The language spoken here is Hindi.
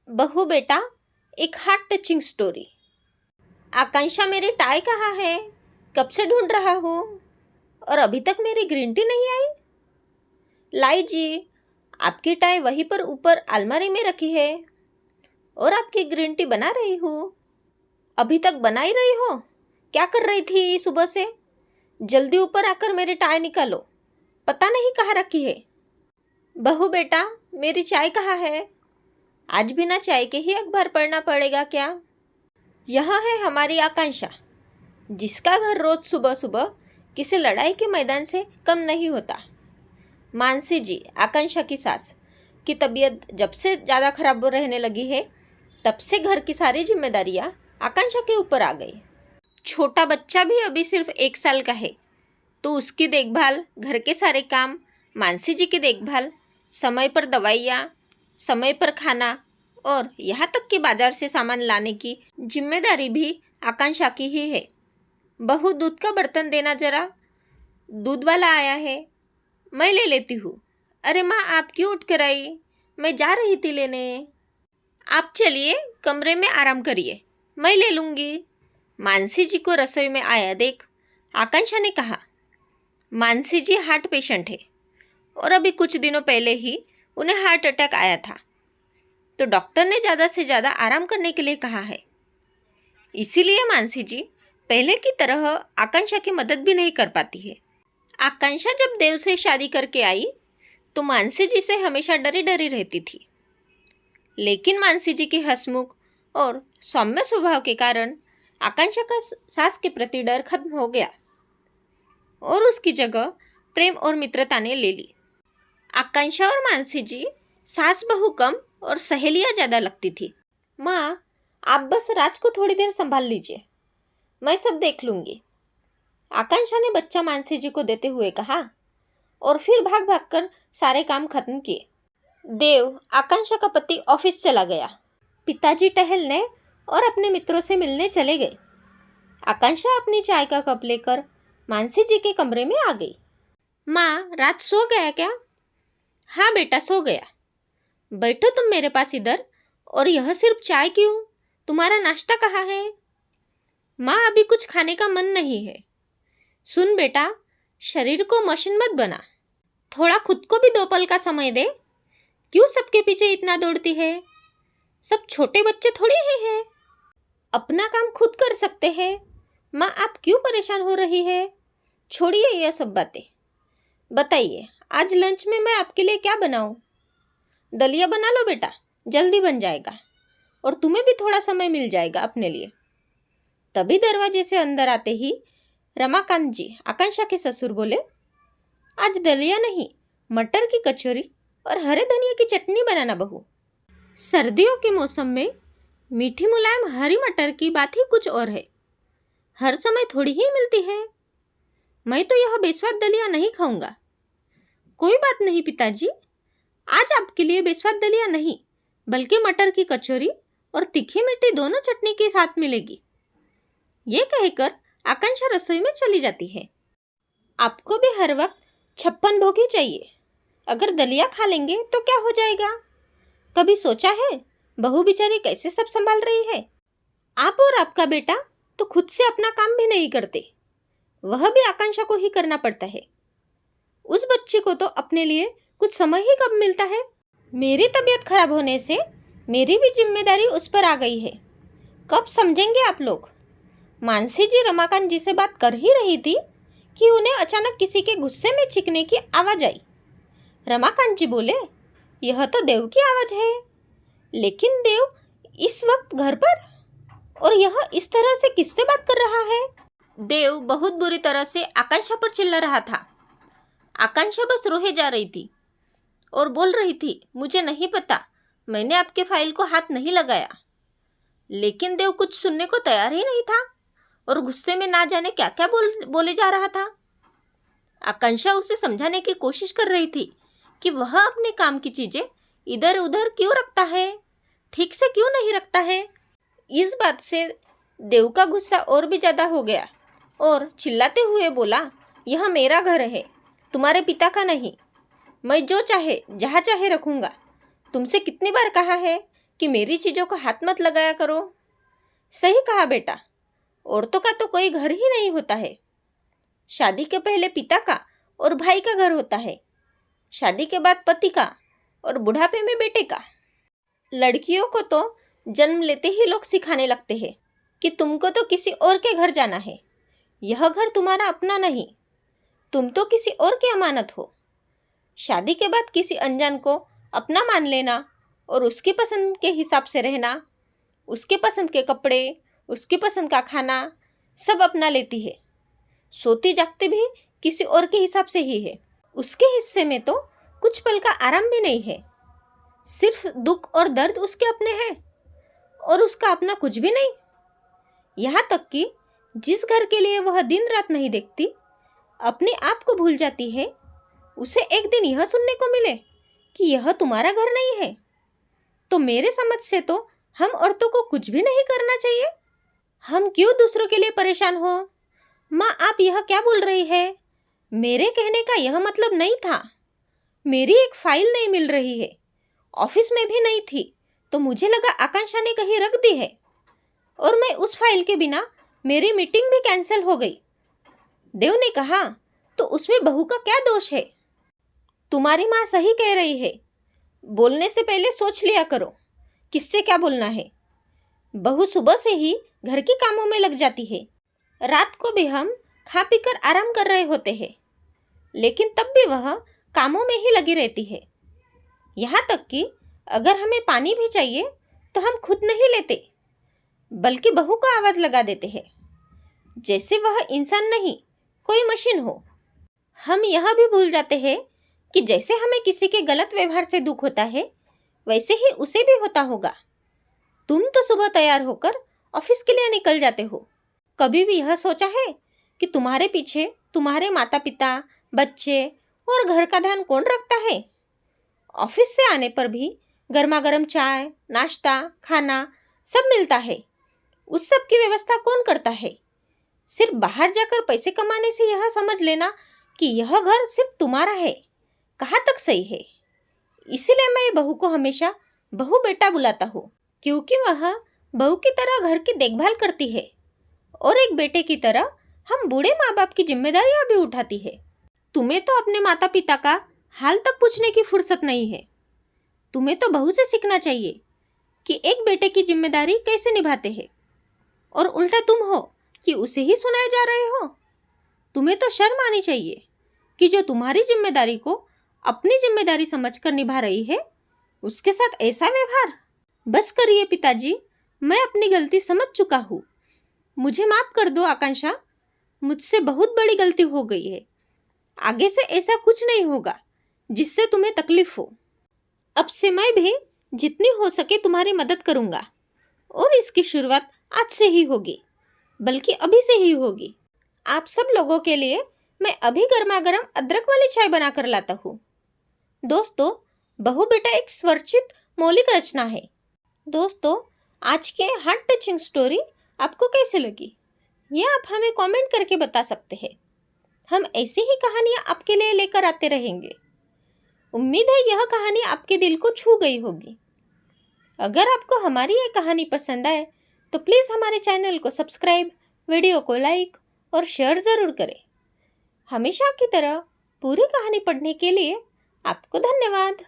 बहू बेटा, एक हार्ट टचिंग स्टोरी। आकांक्षा, मेरी टाई कहाँ है? कब से ढूंढ रहा हूँ और अभी तक मेरी ग्रीन टी नहीं आई। लाई जी, आपकी टाई वहीं पर ऊपर अलमारी में रखी है और आपकी ग्रीन टी बना रही हूँ। अभी तक बना ही रही हो? क्या कर रही थी सुबह से? जल्दी ऊपर आकर मेरी टाई निकालो, पता नहीं कहाँ रखी है। बहू बेटा, मेरी चाय कहाँ है? आज बिना चाय के ही अखबार पढ़ना पड़ेगा क्या? यह है हमारी आकांक्षा, जिसका घर रोज सुबह सुबह किसी लड़ाई के मैदान से कम नहीं होता। मानसी जी, आकांक्षा की सास की तबीयत जब से ज़्यादा खराब रहने लगी है, तब से घर की सारी जिम्मेदारियां आकांक्षा के ऊपर आ गई। छोटा बच्चा भी अभी सिर्फ 1 साल का है, तो उसकी देखभाल, घर के सारे काम, मानसी जी की देखभाल, समय पर दवाइयाँ, समय पर खाना और यहाँ तक कि बाजार से सामान लाने की जिम्मेदारी भी आकांक्षा की ही है। बहू, दूध का बर्तन देना जरा, दूध वाला आया है, मैं ले लेती हूँ। अरे माँ, आप क्यों उठ कर आई? मैं जा रही थी लेने। आप चलिए, कमरे में आराम करिए, मैं ले लूँगी। मानसी जी को रसोई में आया देख आकांक्षा ने कहा। मानसी जी हार्ट पेशेंट है और अभी कुछ दिनों पहले ही उन्हें हार्ट अटैक आया था, तो डॉक्टर ने ज़्यादा से ज़्यादा आराम करने के लिए कहा है। इसीलिए मानसी जी पहले की तरह आकांक्षा की मदद भी नहीं कर पाती है। आकांक्षा जब देव से शादी करके आई तो मानसी जी से हमेशा डरी डरी रहती थी, लेकिन मानसी जी की हंसमुख और सौम्य स्वभाव के कारण आकांक्षा का सास के प्रति डर खत्म हो गया और उसकी जगह प्रेम और मित्रता ने ले ली। आकांक्षा और मानसी जी सास बहू कम और सहेलियां ज़्यादा लगती थी। माँ, आप बस राज को थोड़ी देर संभाल लीजिए, मैं सब देख लूँगी, आकांक्षा ने बच्चा मानसी जी को देते हुए कहा और फिर भाग भाग कर सारे काम खत्म किए। देव, आकांक्षा का पति, ऑफिस चला गया। पिताजी टहलने और अपने मित्रों से मिलने चले गए। आकांक्षा अपनी चाय का कप लेकर मानसी जी के कमरे में आ गई। माँ, राज सो गया क्या? हाँ बेटा, सो गया। बैठो तुम मेरे पास इधर। और यह सिर्फ चाय क्यों? तुम्हारा नाश्ता कहाँ है? माँ, अभी कुछ खाने का मन नहीं है। सुन बेटा, शरीर को मशीन मत बना, थोड़ा खुद को भी 2 पल का समय दे। क्यों सबके पीछे इतना दौड़ती है? सब छोटे बच्चे थोड़ी ही हैं, अपना काम खुद कर सकते हैं। माँ, आप क्यों परेशान हो रही है? छोड़िए यह सब बातें। बताइए, आज लंच में मैं आपके लिए क्या बनाऊं? दलिया बना लो बेटा, जल्दी बन जाएगा और तुम्हें भी थोड़ा समय मिल जाएगा अपने लिए। तभी दरवाजे से अंदर आते ही रमाकांत जी, आकांक्षा के ससुर, बोले, आज दलिया नहीं, मटर की कचौरी और हरे धनिया की चटनी बनाना बहू। सर्दियों के मौसम में मीठी मुलायम हरी मटर की बात ही कुछ और है, हर समय थोड़ी ही मिलती है। मैं तो यह बेस्वाद दलिया नहीं खाऊंगा। कोई बात नहीं पिताजी, आज आपके लिए बेस्वाद दलिया नहीं, बल्कि मटर की कचौरी और तीखी मीठी दोनों चटनी के साथ मिलेगी। ये कहकर आकांक्षा रसोई में चली जाती है। आपको भी हर वक्त 56 भोग ही चाहिए। अगर दलिया खा लेंगे तो क्या हो जाएगा? कभी सोचा है बहू बेचारी कैसे सब संभाल रही है? आप और आपका बेटा तो खुद से अपना काम भी नहीं करते, वह भी आकांक्षा को ही करना पड़ता है। उस बच्चे को तो अपने लिए कुछ समय ही कब मिलता है? मेरी तबीयत खराब होने से मेरी भी जिम्मेदारी उस पर आ गई है। कब समझेंगे आप लोग? मानसी जी रमाकांत जी से बात कर ही रही थी कि उन्हें अचानक किसी के गुस्से में चीखने की आवाज़ आई। रमाकांत जी बोले, यह तो देव की आवाज़ है। लेकिन देव इस वक्त घर पर, और यह इस तरह से किससे बात कर रहा है? देव बहुत बुरी तरह से आकांक्षा पर चिल्ला रहा था। आकांक्षा बस रोए जा रही थी और बोल रही थी, मुझे नहीं पता, मैंने आपके फाइल को हाथ नहीं लगाया। लेकिन देव कुछ सुनने को तैयार ही नहीं था और गुस्से में ना जाने क्या क्या बोले जा रहा था। आकांक्षा उसे समझाने की कोशिश कर रही थी कि वह अपने काम की चीजें इधर उधर क्यों रखता है, ठीक से क्यों नहीं रखता है। इस बात से देव का गुस्सा और भी ज़्यादा हो गया और चिल्लाते हुए बोला, यह मेरा घर है, तुम्हारे पिता का नहीं। मैं जो चाहे जहाँ चाहे रखूँगा। तुमसे कितनी बार कहा है कि मेरी चीज़ों को हाथ मत लगाया करो। सही कहा बेटा, औरतों का तो कोई घर ही नहीं होता है। शादी के पहले पिता का और भाई का घर होता है, शादी के बाद पति का और बुढ़ापे में बेटे का। लड़कियों को तो जन्म लेते ही लोग सिखाने लगते हैं कि तुमको तो किसी और के घर जाना है, यह घर तुम्हारा अपना नहीं, तुम तो किसी और की अमानत हो। शादी के बाद किसी अनजान को अपना मान लेना और उसकी पसंद के हिसाब से रहना, उसके पसंद के कपड़े, उसकी पसंद का खाना सब अपना लेती है। सोती जागती भी किसी और के हिसाब से ही है। उसके हिस्से में तो कुछ पल का आराम भी नहीं है। सिर्फ दुख और दर्द उसके अपने हैं और उसका अपना कुछ भी नहीं। यहाँ तक कि जिस घर के लिए वह दिन रात नहीं देखती, अपने आप को भूल जाती है, उसे एक दिन यह सुनने को मिले कि यह तुम्हारा घर नहीं है, तो मेरे समझ से तो हम औरतों को कुछ भी नहीं करना चाहिए। हम क्यों दूसरों के लिए परेशान हो? माँ, आप यह क्या बोल रही है? मेरे कहने का यह मतलब नहीं था। मेरी एक फाइल नहीं मिल रही है, ऑफिस में भी नहीं थी, तो मुझे लगा आकांक्षा ने कहीं रख दी है और मैं उस फाइल के बिना मेरी मीटिंग भी कैंसिल हो गई। देव ने कहा, तो उसमें बहू का क्या दोष है? तुम्हारी माँ सही कह रही है, बोलने से पहले सोच लिया करो किससे क्या बोलना है। बहू सुबह से ही घर के कामों में लग जाती है, रात को भी हम खा पीकर आराम कर रहे होते हैं, लेकिन तब भी वह कामों में ही लगी रहती है। यहाँ तक कि अगर हमें पानी भी चाहिए तो हम खुद नहीं लेते, बल्कि बहू को आवाज़ लगा देते हैं, जैसे वह इंसान नहीं कोई मशीन हो। हम यह भी भूल जाते हैं कि जैसे हमें किसी के गलत व्यवहार से दुख होता है, वैसे ही उसे भी होता होगा। तुम तो सुबह तैयार होकर ऑफिस के लिए निकल जाते हो, कभी भी यह सोचा है कि तुम्हारे पीछे तुम्हारे माता पिता, बच्चे और घर का ध्यान कौन रखता है? ऑफिस से आने पर भी गर्मा गर्म चाय, नाश्ता, खाना सब मिलता है, उस सब की व्यवस्था कौन करता है? सिर्फ बाहर जाकर पैसे कमाने से यह समझ लेना कि यह घर सिर्फ तुम्हारा है, कहाँ तक सही है? इसीलिए मैं बहू को हमेशा बहू बेटा बुलाता हूँ, क्योंकि वह बहू की तरह घर की देखभाल करती है और एक बेटे की तरह हम बूढ़े माँ बाप की जिम्मेदारियां भी उठाती है। तुम्हें तो अपने माता पिता का हाल तक पूछने की फुर्सत नहीं है। तुम्हें तो बहू से सीखना चाहिए कि एक बेटे की जिम्मेदारी कैसे निभाते हैं, और उल्टा तुम हो कि उसे ही सुनाए जा रहे हो। तुम्हें तो शर्म आनी चाहिए कि जो तुम्हारी जिम्मेदारी को अपनी जिम्मेदारी समझकर निभा रही है, उसके साथ ऐसा व्यवहार। बस करिए पिताजी, मैं अपनी गलती समझ चुका हूँ, मुझे माफ कर दो आकांक्षा, मुझसे बहुत बड़ी गलती हो गई है। आगे से ऐसा कुछ नहीं होगा जिससे तुम्हें तकलीफ हो। अब से मैं भी जितनी हो सके तुम्हारी मदद करूँगा, और इसकी शुरुआत आज से ही होगी, बल्कि अभी से ही होगी। आप सब लोगों के लिए मैं अभी गर्मा गर्म अदरक वाली चाय बनाकर लाता हूँ। दोस्तों, बहू बेटा एक स्वरचित मौलिक रचना है। दोस्तों, आज के हार्ट टचिंग स्टोरी आपको कैसे लगी, ये आप हमें कमेंट करके बता सकते हैं। हम ऐसी ही कहानियाँ आपके लिए लेकर आते रहेंगे। उम्मीद है यह कहानी आपके दिल को छू गई होगी। अगर आपको हमारी ये कहानी पसंद आए तो प्लीज़ हमारे चैनल को सब्सक्राइब, वीडियो को लाइक और शेयर ज़रूर करें। हमेशा की तरह पूरी कहानी पढ़ने के लिए आपको धन्यवाद।